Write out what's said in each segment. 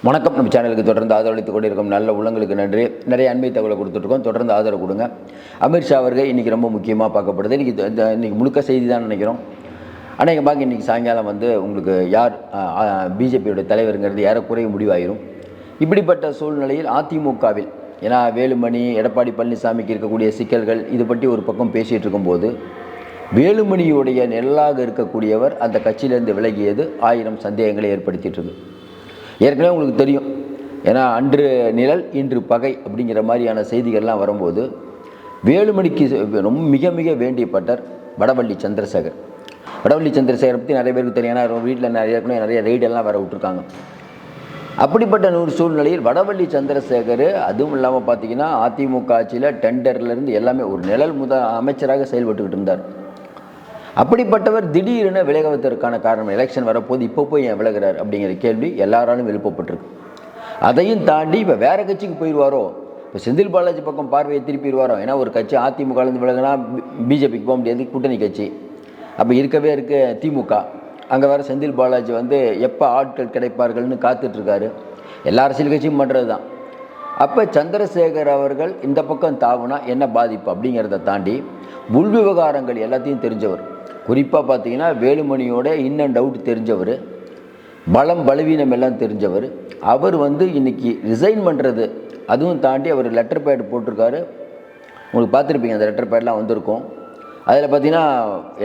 வணக்கம். நம்ம சேனலுக்கு தொடர்ந்து ஆதரவளித்து கொண்டிருக்கும் நல்ல உள்ளங்களுக்கு நன்றி. நிறைய அண்மை தகவலை கொடுத்துட்ருக்கோம். தொடர்ந்து ஆதரவு கொடுங்க. அமித்ஷா அவர்கள் இன்றைக்கி ரொம்ப முக்கியமாக பார்க்கப்படுது. இன்றைக்கி முழுக்க செய்தி தான் நினைக்கிறோம். அநேகமாக இன்றைக்கி சாயங்காலம் உங்களுக்கு யார் பிஜேபியோட தலைவருங்கிறது ஏறக்குறைய முடிவாயிரும். இப்படிப்பட்ட சூழ்நிலையில் அதிமுகவில் ஏன்னா வேலுமணி, எடப்பாடி பழனிசாமிக்கு இருக்கக்கூடிய சிக்கல்கள் இது பற்றி ஒரு பக்கம் பேசிகிட்டு இருக்கும்போது, வேலுமணியுடைய நிழலாக இருக்கக்கூடியவர் அந்த கட்சியிலேருந்து விலகியது 1000 சந்தேகங்களை ஏற்படுத்திட்டு இருக்கு. ஏற்கனவே உங்களுக்கு தெரியும், ஏன்னா அன்று நிழல் இன்று பகை அப்படிங்கிற மாதிரியான செய்திகள்லாம் வரும்போது, வேலுமணிக்கு மிக மிக வேண்டியப்பட்டார் வடவள்ளி சந்திரசேகர். வடவள்ளி சந்திரசேகர் பற்றி நிறைய பேருக்கு தெரியும். ஏன்னா வீட்டில் நிறைய ரெய்டெல்லாம் வர விட்டுருக்காங்க. அப்படிப்பட்ட ஒரு சூழ்நிலையில் வடவள்ளி சந்திரசேகர், அதுவும் இல்லாமல் பார்த்தீங்கன்னா அதிமுக ஆட்சியில் டெண்டர்லேருந்து எல்லாமே ஒரு நிழல் அமைச்சராக செயல்பட்டுக்கிட்டு இருந்தார். அப்படிப்பட்டவர் திடீரென விலகுவதற்கான காரணம், எலெக்ஷன் வரப்போது இப்போ போய் ஏன் விலகிறார் அப்படிங்கிற கேள்வி எல்லாராலும் எழுப்பப்பட்டிருக்கு. அதையும் தாண்டி இப்போ வேறு கட்சிக்கு போயிடுவாரோ, இப்போ செந்தில் பாலாஜி பக்கம் பார்வையை திருப்பிடுவாரோ. ஏன்னா ஒரு கட்சி அதிமுகலேருந்து விலகுனா பிஜேபிக்கு போக முடியாது, கூட்டணி கட்சி. அப்போ இருக்கவே இருக்க திமுக, அங்கே வேறு செந்தில் பாலாஜி எப்போ ஆட்கள் கிடைப்பார்கள்னு காத்துட்ருக்காரு. எல்லா அரசியல் கட்சியும் பண்ணுறது தான். அப்போ சந்திரசேகர் அவர்கள் இந்த பக்கம் தாவுனா என்ன பாதிப்பு அப்படிங்கிறத தாண்டி உள் விவகாரங்கள் எல்லாத்தையும் தெரிஞ்சவர். குறிப்பாக பார்த்தீங்கன்னா வேலுமணியோட இன் அண்ட் அவுட் தெரிஞ்சவர், பலவீனம் எல்லாம் தெரிஞ்சவர். அவர் இன்றைக்கி ரிசைன் பண்ணுறது, அதுவும் தாண்டி அவர் லெட்டர் பேட் போட்டிருக்காரு. உங்களுக்கு பார்த்துருப்பீங்க, அந்த லெட்டர் பேட்லாம் வந்திருக்கும். அதில் பார்த்தீங்கன்னா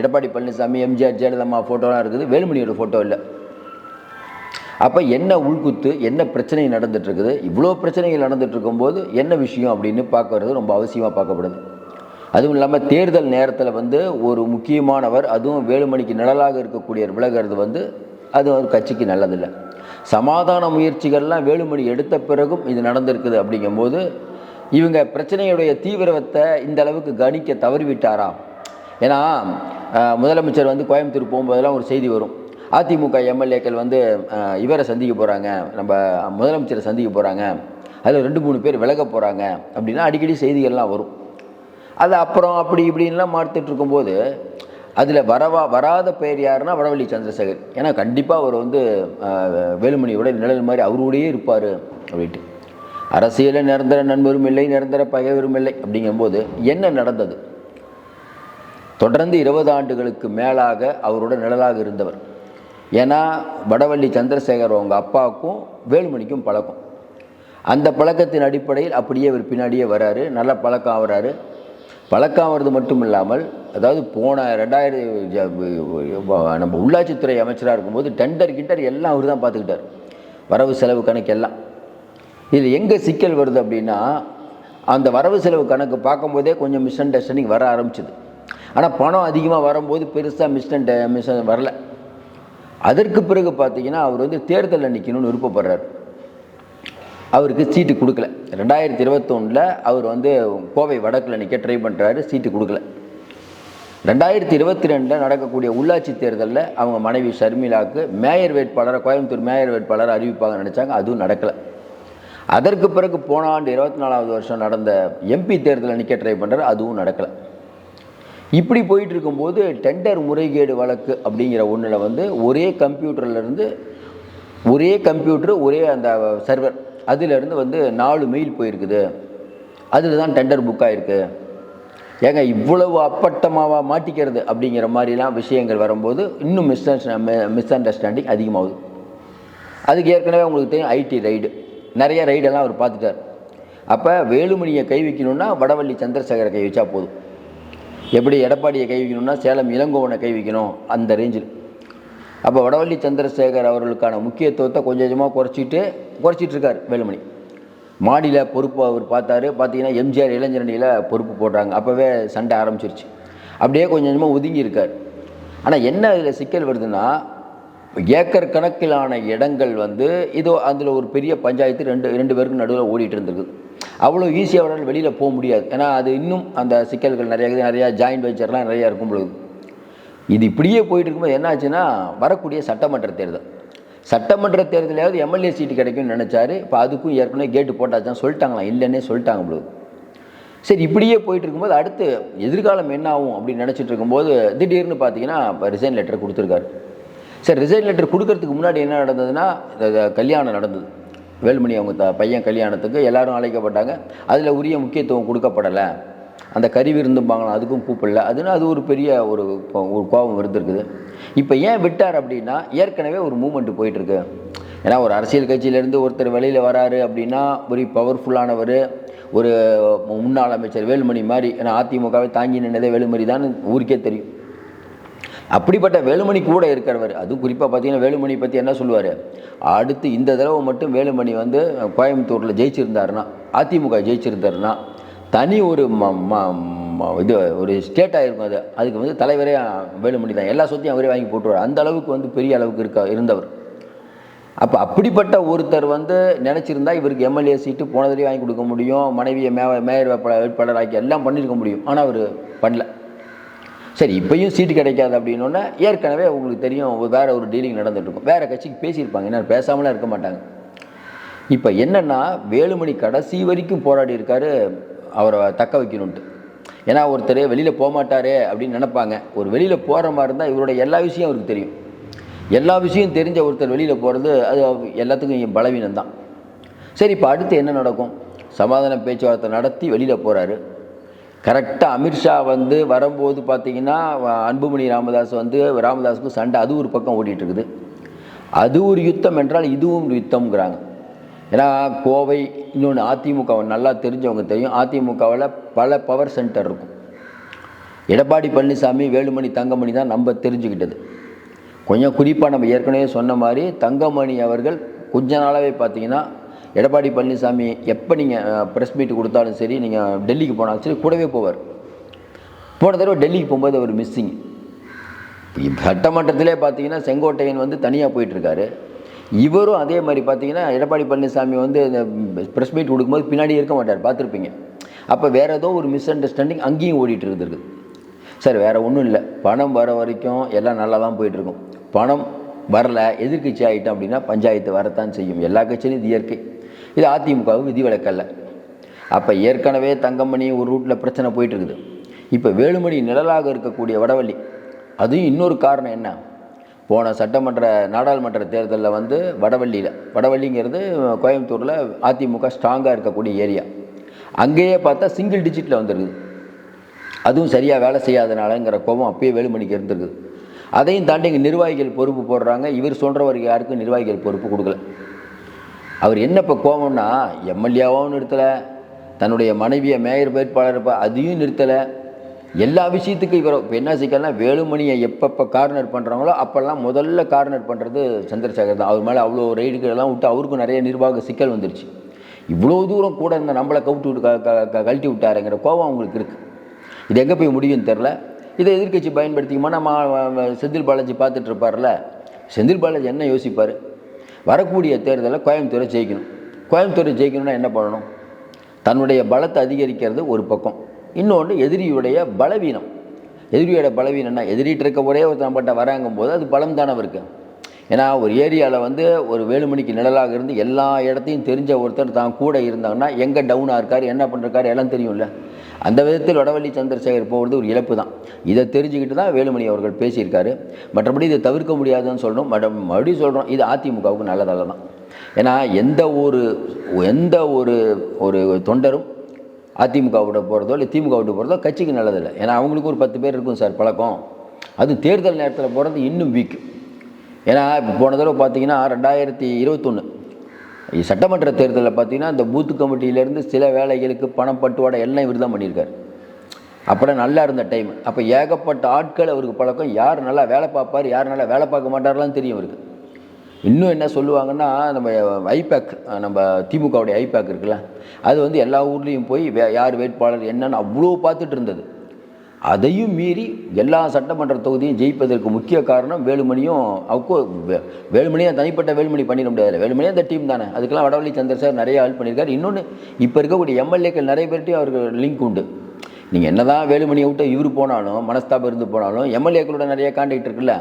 எடப்பாடி பழனிசாமி, எம்ஜிஆர், ஜெயலலிதா ஃபோட்டோலாம் இருக்குது, வேலுமணியோட ஃபோட்டோ இல்லை. அப்போ என்ன உள்குத்து, என்ன பிரச்சனை நடந்துகிட்ருக்குது, இவ்வளோ பிரச்சனைகள் நடந்துகிட்ருக்கும்போது என்ன விஷயம் அப்படின்னு பார்க்கறது ரொம்ப அவசியமாக பார்க்கப்படுது. அதுவும் இல்லாமல் தேர்தல் நேரத்தில் ஒரு முக்கியமானவர், அதுவும் வேலுமணிக்கு நிழலாக இருக்கக்கூடியவர் விலகிறது அது ஒரு கட்சிக்கு நல்லதில்லை. சமாதான முயற்சிகள்லாம் வேலுமணி எடுத்த பிறகும் இது நடந்திருக்குது. அப்படிங்கும்போது இவங்க பிரச்சனையுடைய தீவிரத்தை இந்த அளவுக்கு கணிக்க தவறிவிட்டாரா? ஏன்னா முதலமைச்சர் கோயம்புத்தூர் போகும்போதெல்லாம் ஒரு செய்தி வரும், அதிமுக எம்எல்ஏக்கள் இவரை சந்திக்க போகிறாங்க, நம்ம முதலமைச்சரை சந்திக்க போகிறாங்க, அதில் 2-3 பேர் விலக போகிறாங்க அப்படின்னா அடிக்கடி செய்திகள்லாம் வரும். அது அப்புறம் அப்படி இப்படின்லாம் மாற்றிட்டு இருக்கும்போது அதில் வராத பெயர் யாருன்னா வடவள்ளி சந்திரசேகர். ஏன்னா கண்டிப்பாக அவர் வேலுமணியோட நிழல் மாதிரி அவரோடையே இருப்பார் அப்படின்ட்டு. அரசியலில் நிரந்தர நண்பரும் இல்லை, நிரந்தர பகைவரும் இல்லை. அப்படிங்கும்போது என்ன நடந்தது? தொடர்ந்து 20 ஆண்டுகளுக்கு மேலாக அவரோட நிழலாக இருந்தவர். ஏன்னா வடவள்ளி சந்திரசேகர் அவங்க அப்பாவுக்கும் வேலுமணிக்கும் பழக்கம். அந்த பழக்கத்தின் அடிப்படையில் அப்படியே அவர் பின்னாடியே வராரு, நல்ல பழக்கம் ஆகிறாரு. பழக்கம் ஆகிறது மட்டும் இல்லாமல், அதாவது போன 2000 நம்ம உள்ளாட்சித்துறை அமைச்சராக இருக்கும்போது டெண்டர் எல்லாம் அவர் தான் பார்த்துக்கிட்டார், வரவு செலவு கணக்கு எல்லாம். இதில் எங்கே சிக்கல் வருது அப்படின்னா, அந்த வரவு செலவு கணக்கு பார்க்கும்போதே கொஞ்சம் மிஸ் அண்டர்ஸ்டாண்டிங் வர ஆரம்பிச்சிது. ஆனால் பணம் அதிகமாக வரும்போது பெருசாக மிஸ் வரல. அதற்கு பிறகு பார்த்தீங்கன்னா அவர் தேர்தலில் நிற்கணும்னு விருப்பப்படுறார். அவருக்கு சீட்டு கொடுக்கல. 2021 அவர் கோவை வடக்கில் நிற்க ட்ரை பண்ணுறாரு, சீட்டு கொடுக்கல. 2022 நடக்கக்கூடிய உள்ளாட்சி தேர்தலில் அவங்க மனைவி ஷர்மிளாவுக்கு மேயர் வேட்பாளரை, கோயம்புத்தூர் மேயர் வேட்பாளரை அறிவிப்பாங்கன்னு நினச்சாங்க, அதுவும் நடக்கலை. அதற்கு பிறகு போன ஆண்டு 24வது வருஷம் நடந்த எம்பி தேர்தலில் நிற்க ட்ரை பண்ணுறாரு, அதுவும் நடக்கலை. இப்படி போயிட்டு இருக்கும்போது டெண்டர் முறைகேடு வழக்கு அப்படிங்கிற ஒன்றில் ஒரே கம்ப்யூட்டர்லேருந்து ஒரே அந்த சர்வர், அதிலிருந்து 4 மெயில் போயிருக்குது, அதில் தான் டெண்டர் புக் ஆகிருக்கு. ஏங்க இவ்வளவு அப்பட்டமாக மாட்டிக்கிறது அப்படிங்கிற மாதிரிலாம் விஷயங்கள் வரும்போது இன்னும் மிஸ் அண்டர்ஸ்டாண்டிங் அதிகமாகுது. அதுக்கு ஏற்கனவே உங்களுக்கு தெரியும், ஐடி ரைடு, நிறைய ரைடெல்லாம் அவர் பார்த்துட்டார். அப்போ வேலுமணியை கை வைக்கணுன்னா வடவள்ளி சந்திரசேகரை கை வச்சா போதும். எப்படி எடப்பாடியை கை வைக்கணும்னா சேலம் இளங்கோவனை கை வைக்கணும், அந்த ரேஞ்சில். அப்போ வடவள்ளி சந்திரசேகர் அவர்களுக்கான முக்கியத்துவத்தை கொஞ்சம் கொஞ்சமாக குறைச்சிட்டு இருக்கார் வேலுமணி. மாடியில் பொறுப்பு அவர் பார்த்தீங்கன்னா எம்ஜிஆர் இளைஞரணியில் பொறுப்பு போடுறாங்க, அப்போவே சண்டை ஆரம்பிச்சிருச்சு. அப்படியே கொஞ்சம் கொஞ்சமாக ஒதுங்கி இருக்கார். ஆனால் என்ன இதில் சிக்கல் வருதுன்னா, ஏக்கர் கணக்கிலான இடங்கள் இதோ அதில் ஒரு பெரிய பஞ்சாயத்து ரெண்டு பேருக்கு நடுவில் ஓடிட்டு இருந்திருக்கு. அவ்வளோ ஈஸியாக அவரால் வெளியில் போக முடியாது. ஏன்னா அது இன்னும் அந்த சிக்கல்கள் நிறையா ஜாயின்ட் வெஞ்சர்லாம் நிறையா இருக்கும் பொழுது இது இப்படியே போயிட்டு இருக்கும்போது என்ன ஆச்சுன்னா, வரக்கூடிய சட்டமன்ற தேர்தலையாவது எம்எல்ஏ சீட்டு கிடைக்கும்னு நினச்சாரு. இப்போ அதுக்கும் ஏற்கனவே கேட்டு போட்டாச்சான், சொல்லிட்டாங்களாம், இல்லைன்னே சொல்லிட்டாங்க பொழுது. சரி, இப்படியே போயிட்டு இருக்கும்போது அடுத்து எதிர்காலம் என்ன ஆகும் அப்படின்னு நினச்சிட்டு இருக்கும்போது திடீர்னு பார்த்தீங்கன்னா ரிசைன் லெட்டர் கொடுத்துருக்காரு. சரி, ரிசைன் லெட்டர் கொடுக்கறதுக்கு முன்னாடி என்ன நடந்ததுன்னா, கல்யாணம் நடந்தது. வேலுமணி அவங்க பையன் கல்யாணத்துக்கு எல்லோரும் அழைக்கப்பட்டாங்க. அதில் உரிய முக்கியத்துவம் கொடுக்கப்படலை. அந்த கறி விருந்தும்பாங்களாம், அதுக்கும் கூப்பிடல. அது ஒரு பெரிய ஒரு கோபம் இருந்திருக்குது. இப்போ ஏன் விட்டார் அப்படின்னா, ஏற்கனவே ஒரு மூமெண்ட் போயிட்டுருக்கு. ஏன்னா ஒரு அரசியல் கட்சியிலேருந்து ஒருத்தர் வெளியில் வராரு அப்படின்னா ஒரு பவர்ஃபுல்லானவர், ஒரு முன்னாள் அமைச்சர் வேலுமணி மாதிரி. ஏன்னா அதிமுகவை தாங்கி நின்றதே வேலுமணி தான் ஊருக்கே தெரியும். அப்படிப்பட்ட வேலுமணி கூட இருக்கிறவர், அதுவும் குறிப்பாக பார்த்தீங்கன்னா வேலுமணி பற்றி என்ன சொல்லுவார், அடுத்து இந்த தடவை மட்டும் வேலுமணி வந்து கோயம்புத்தூரில் ஜெயிச்சிருந்தாருன்னா, அதிமுக ஜெயிச்சிருந்தாருன்னா தனி ஒரு இது ஒரு ஸ்டேட்டாக இருக்கும். அதுக்கு வந்து தலைவரே வேலுமணி தான். எல்லா சொத்தையும் அவரே வாங்கி போட்டுருவார். அந்த அளவுக்கு வந்து பெரிய அளவுக்கு இருந்தவர். அப்போ அப்படிப்பட்ட ஒருத்தர் வந்து நினச்சிருந்தா இவருக்கு எம்எல்ஏ சீட்டு போனதுலேயே வாங்கி கொடுக்க முடியும், மனைவியை மேயர் வேட்பாளராக்கி எல்லாம் பண்ணியிருக்க முடியும். ஆனால் அவர் பண்ணல. சரி, இப்போயும் சீட்டு கிடைக்காது அப்படின்னோடனே ஏற்கனவே உங்களுக்கு தெரியும் வேறு ஒரு டீலிங் நடந்துகிட்ருக்கும். வேறு கட்சிக்கு பேசியிருப்பாங்க, என்ன பேசாமலாம் இருக்க மாட்டாங்க. இப்போ என்னென்னா வேலுமணி கடைசி வரைக்கும் போராடி இருக்கார் அவரை தக்க வைக்கணுன்ட்டு. ஏன்னா ஒருத்தர் வெளியில் போக மாட்டாரே அப்படின்னு நினைப்பாங்க. ஒரு வெளியில் போகிற மாதிரி இருந்தால் இவரோட எல்லா விஷயம் அவருக்கு தெரியும். எல்லா விஷயம் தெரிஞ்ச ஒருத்தர் வெளியில் போகிறது அது எல்லாத்துக்கும் பலவீனம் தான். சரி, இப்போ அடுத்து என்ன நடக்கும்? சமாதான பேச்சுவார்த்தை நடத்தி வெளியில் போகிறாரு. கரெக்டாக அமித்ஷா வந்து வரும்போது பார்த்திங்கன்னா அன்புமணி ராமதாஸ் வந்து ராமதாஸுக்கும் சண்டை, அது ஒரு பக்கம் ஓடிட்டுருக்குது. அது ஒரு யுத்தம் என்றால் இதுவும் ஒரு யுத்தம்ங்கிறாங்க. ஏன்னா கோவை இன்னொன்று அதிமுகவை நல்லா தெரிஞ்சவங்க தெரியும். அதிமுகவில் பல பவர் சென்டர் இருக்கும். எடப்பாடி பழனிசாமி வேலுமணி தங்கமணி தான் நம்ம தெரிஞ்சுக்கிட்டது. கொஞ்சம் குறிப்பாக நம்ம ஏற்கனவே சொன்ன மாதிரி தங்கமணி அவர்கள் கொஞ்ச நாளாகவே பார்த்தீங்கன்னா எடப்பாடி பழனிசாமி எப்போ நீங்கள் ப்ரெஸ் மீட் கொடுத்தாலும் சரி, நீங்கள் டெல்லிக்கு போனாலும் சரி கூடவே போவார். போன தடவை டெல்லிக்கு போகும்போது அவர் மிஸ்ஸிங். சட்டமன்றத்திலே பார்த்தீங்கன்னா செங்கோட்டையன் வந்து தனியாக போயிட்டுருக்காரு. இவரும் அதே மாதிரி பார்த்தீங்கன்னா எடப்பாடி பழனிசாமி வந்து இந்த ப்ரெஸ் மீட் கொடுக்கும்போது பின்னாடி இருக்க மாட்டார், பார்த்துருப்பீங்க. அப்போ வேறு ஏதோ ஒரு மிஸ் அண்டர்ஸ்டாண்டிங் அங்கேயும் ஓடிட்டு இருக்குது. சரி, வேறு ஒன்றும் இல்லை, பணம் வர வரைக்கும் எல்லாம் நல்லா தான் போயிட்டுருக்கும். பணம் வரலை, எதிர்கட்சி ஆகிட்டோம் அப்படின்னா பஞ்சாயத்து வரத்தான் செய்யும். எல்லா கட்சியிலும் இது இயற்கை. இது அதிமுகவுக்கு விதிவிலக்கல்ல. அப்போ ஏற்கனவே தங்கமணி ஒரு ரூட்டில் பிரச்சனை போயிட்டுருக்குது. இப்போ வேலுமணி நிழலாக இருக்கக்கூடிய வடவள்ளி, அதுவும் இன்னொரு காரணம் என்ன, போன சட்டமன்ற நாடாளுமன்ற தேர்தலில் வந்து வடவள்ளிங்கிறது கோயம்புத்தூரில் அதிமுக ஸ்ட்ராங்காக இருக்கக்கூடிய ஏரியா. அங்கேயே பார்த்தா சிங்கிள் டிஜிட்டில் வந்துருக்குது. அதுவும் சரியாக வேலை செய்யாதனாலங்கிற கோபம் அப்பயே வேலுமணிக்கு இருந்திருக்குது. அதையும் தாண்டி இங்கே நிர்வாகிகள் பொறுப்பு போடுறாங்க. இவர் சொல்கிறவருக்கு யாருக்கும் நிர்வாகிகள் பொறுப்பு கொடுக்கல. அவர் என்ன இப்போ கோபம்னா, எம்எல்ஏவும் நிறுத்தலை, தன்னுடைய மனைவியை மேயர் வேட்பாளர் அதையும் நிறுத்தலை. எல்லா விஷயத்துக்கும் இவர் இப்போ என்ன செய்யலாம், வேலுமணியை எப்பப்போ கார்னர் பண்ணுறாங்களோ அப்போல்லாம் முதல்ல கார்னர் பண்ணுறது சந்திரசேகர் தான். அவர் மேலே அவ்வளோ ரைடுகளெல்லாம் விட்டு அவருக்கும் நிறைய நிர்வாக சிக்கல் வந்துருச்சு. இவ்வளோ தூரம் கூட இந்த நம்மளை கழட்டி விட்டாருங்கிற கோபம் அவங்களுக்கு இருக்குது. இது எங்கே போய் முடியும்னு தெரில. இதை எதிர்கட்சி பயன்படுத்திக்குமா? நம்ம செந்தில் பாலாஜி பார்த்துட்டு இருப்பார்ல, செந்தில் பாலாஜி என்ன யோசிப்பார், வரக்கூடிய தேர்தலில் கோயம்புத்தூரை ஜெயிக்கணும்னா என்ன பண்ணணும்? தன்னுடைய பலத்தை அதிகரிக்கிறது ஒரு பக்கம், இன்னொன்று எதிரியுடைய பலவீனம். எதிரியோட பலவீனம்னா எதிரிட்டு இருக்க ஒரே ஒரு நம்மகிட்ட வராங்கும் போது அது பலம் தானே இருக்குது. ஏன்னா ஒரு ஏரியாவில் வந்து ஒரு வேலுமணிக்கு நிழலாக இருந்து எல்லா இடத்தையும் தெரிஞ்ச ஒருத்தர் தான் கூட இருந்தாங்கன்னா எங்கே டவுனாக இருக்கார், என்ன பண்ணுறாரு எல்லாம் தெரியும்ல. அந்த விதத்தில் வடவள்ளி சந்திரசேகர் போகிறது ஒரு இழப்பு தான். இதை தெரிஞ்சுக்கிட்டு தான் வேலுமணி அவர்கள் பேசியிருக்காரு. மற்றபடி இதை தவிர்க்க முடியாதுன்னு சொல்கிறோம். மறுபடியும் சொல்கிறோம், இது அதிமுகவுக்கு நல்லதாக தான். ஏன்னா எந்த ஒரு ஒரு தொண்டரும் அதிமுக விட போகிறதோ இல்லை திமுக விட்டு போகிறதோ கட்சிக்கு நல்லதில்லை. ஏன்னா அவங்களுக்கு ஒரு 10 பேர் இருக்கும் சார் பழக்கம். அது தேர்தல் நேரத்தில் போகிறது இன்னும் வீக். ஏன்னா இப்போ போன தடவை பார்த்தீங்கன்னா 2021 சட்டமன்ற தேர்தலில் பார்த்தீங்கன்னா இந்த பூத்து கமிட்டியிலேருந்து சில வேலைகளுக்கு பணம் பட்டுவாடை எல்லாம் இவர் தான் பண்ணியிருக்கார். அப்போலாம் நல்லா இருந்த டைம். அப்போ ஏகப்பட்ட ஆட்கள் அவருக்கு பழக்கம். யார் நல்லா வேலை பார்ப்பார், யார் நல்லா வேலை பார்க்க மாட்டார்லாம் தெரியும் அவருக்கு. இன்னும் என்ன சொல்லுவாங்கன்னா, நம்ம ஐபேக், நம்ம திமுகவுடைய ஐபேக் இருக்குல்ல, அது வந்து எல்லா ஊர்லேயும் போய் யார் வேட்பாளர் என்னன்னு அவ்வளோ பார்த்துட்டு இருந்தது. அதையும் மீறி எல்லா சட்டமன்ற தொகுதியும் ஜெயிப்பதற்கு முக்கிய காரணம் வேலுமணியும். வேலுமணியும் தனிப்பட்ட வேலுமணி பண்ணிட முடியாது, வேலுமணியும் அந்த டீம் தானே. அதுக்கெல்லாம் வடவள்ளி சந்திரசேகர் நிறைய ஹெல்ப் பண்ணியிருக்காரு. இன்னொன்று இப்போ இருக்கக்கூடிய எம்எல்ஏக்கள் நிறைய பேர்ட்டையும் அவருக்கு லிங்க் உண்டு. நீங்கள் என்ன தான் வேலுமணியை விட்டு இவர் போனாலும், மனஸ்தாபம் இருந்து போனாலும், எம்எல்ஏக்களோட நிறைய கான்டாக்ட் இருக்குல்ல.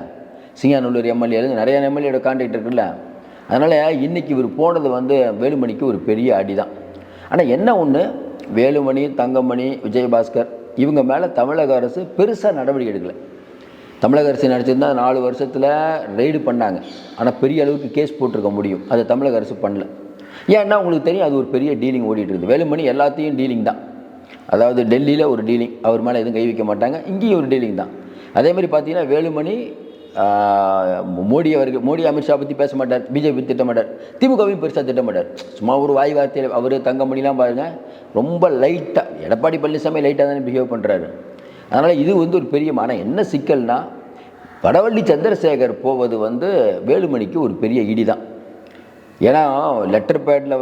சிங்கானூர் எம்எல்ஏ நிறைய எம்எல்ஏட கான்டாக்ட் இருக்குல்ல. அதனால் இன்றைக்கி இவர் போனது வந்து வேலுமணிக்கு ஒரு பெரிய அடி தான். ஆனால் என்ன ஒன்று, வேலுமணி, தங்கமணி, விஜயபாஸ்கர் இவங்க மேலே தமிழக அரசு பெருசாக நடவடிக்கை எடுக்கலை. தமிழக அரசு நினச்சிருந்தா 4 வருஷத்தில் ரெய்டு பண்ணாங்க. ஆனால் பெரிய அளவுக்கு கேஸ் போட்டிருக்க முடியும். அதை தமிழக அரசு பண்ணல. ஏன்னா உங்களுக்கு தெரியும் அது ஒரு பெரிய டீலிங் ஓடிட்டு இருக்குது. வேலுமணி எல்லாத்தையும் டீலிங் தான். அதாவது டெல்லியில் ஒரு டீலிங், அவர் மேலே எதுவும் கை வைக்க மாட்டாங்க. இங்கேயும் ஒரு டீலிங் தான். அதே மாதிரி பார்த்தீங்கன்னா வேலுமணி மோடி அமித்ஷா பற்றி பேச மாட்டார், பிஜேபி திட்ட மாட்டார், திமுகவையும் பெருசாக திட்ட மாட்டார். சும்மா ஒரு வாய் வார்த்தையில் அவர் தங்கமணிலாம் பாருங்கள் ரொம்ப லைட்டாக, எடப்பாடி பழனிசாமி லைட்டாக தானே பிஹேவ் பண்ணுறாரு. அதனால் இது ஒரு பெரிய ஆனால் என்ன சிக்கல்னா வடவள்ளி சந்திரசேகர் போவது வேலுமணிக்கு ஒரு பெரிய இடி தான். ஏன்னா லெட்டர் பேடில்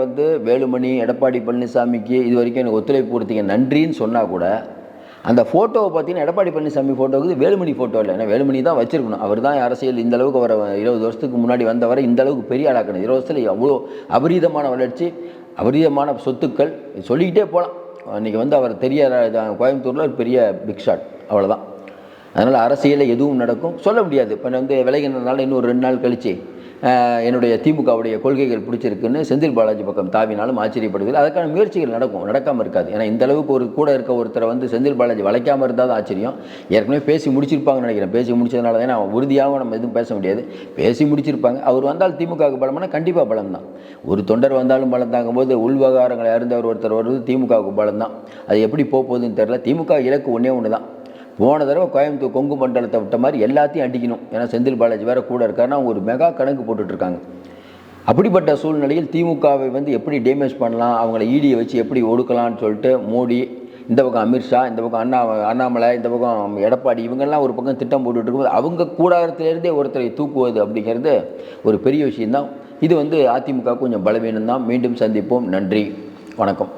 வேலுமணி எடப்பாடி பழனிசாமிக்கு இது வரைக்கும் எனக்கு ஒத்துழைப்பு கொடுத்தீங்க நன்றின்னு சொன்னால் கூட அந்த ஃபோட்டோவை பார்த்தீங்கன்னா எடப்பாடி பழனிசாமி ஃபோட்டோவுக்கு வேலுமணி ஃபோட்டோ இல்லை. ஏன்னா வேலுமணி தான் வச்சிருக்கணும். அவர் தான் அரசியல் இந்த அளவுக்கு வர 20 வருஷத்துக்கு முன்னாடி வந்தவரை இந்த அளவுக்கு பெரிய ஆளாக்கணும். 20 வருஷத்தில் அவ்வளோ அபரீதமான வளர்ச்சி, அபரீதமான சொத்துக்கள் சொல்லிக்கிட்டே போகலாம். இன்றைக்கி அவர் தெரியாத கோயம்புத்தூரில் ஒரு பெரிய பிக் ஷாட், அவ்வளோதான். அதனால் அரசியலில் எதுவும் நடக்கும் சொல்ல முடியாது. இப்போ விலகினதுனால இன்னும் ஒரு 2 நாள் கழித்து என்னுடைய திமுகவுடைய கொள்கைகள் பிடிச்சிருக்குன்னு செந்தில் பாலாஜி பக்கம் தாவினாலும் ஆச்சரியப்படுவதில்லை. அதுக்கான முயற்சிகள் நடக்காமல் இருக்காது. ஏன்னா இந்த அளவுக்கு ஒரு கூட இருக்க ஒருத்தரை செந்தில் பாலாஜி வளைக்காமல் இருந்தால் தான் ஆச்சரியம். ஏற்கனவே பேசி முடிச்சிருப்பாங்கன்னு நினைக்கிறேன். பேசி முடிச்சதுனால தான் உறுதியாகவும் நம்ம எதுவும் பேச முடியாது. பேசி முடிச்சிருப்பாங்க. அவர் வந்தால் திமுகவுக்கு பலம்னா கண்டிப்பாக பலம் தான். ஒரு தொண்டர் வந்தாலும் பலம் தாங்கும்போது உள்விவகாரங்களை அறிந்தவர் ஒருத்தர் வருவது திமுகவுக்கு பலம் தான். அது எப்படி போகுதுன்னு தெரியல. திமுக இலக்கு ஒன்று தான். போன தடவை கோயம்புத்தூர் கொங்கு மண்டலத்தை விட்ட மாதிரி எல்லாத்தையும் அடிக்கணும். ஏன்னா செந்தில் பாலாஜி வேறு கூட இருக்காருன்னா அவங்க ஒரு மெகா கணக்கு போட்டுட்ருக்காங்க. அப்படிப்பட்ட சூழ்நிலையில் திமுகவை எப்படி டேமேஜ் பண்ணலாம், அவங்கள ஈடியை வச்சு எப்படி ஒடுக்கலான்னு சொல்லிட்டு மோடி, இந்த பக்கம் அமித்ஷா, இந்த பக்கம் அண்ணாமலை, இந்த பக்கம் எடப்பாடி, இவங்கெல்லாம் ஒரு பக்கம் திட்டம் போட்டுட்டு இருக்கும்போது அவங்க கூடாரத்திலேருந்தே ஒருத்தரை தூக்குவது அப்படிங்கிறது ஒரு பெரிய விஷயந்தான். இது அதிமுக கொஞ்சம் பலவீனம் தான். மீண்டும் சந்திப்போம். நன்றி, வணக்கம்.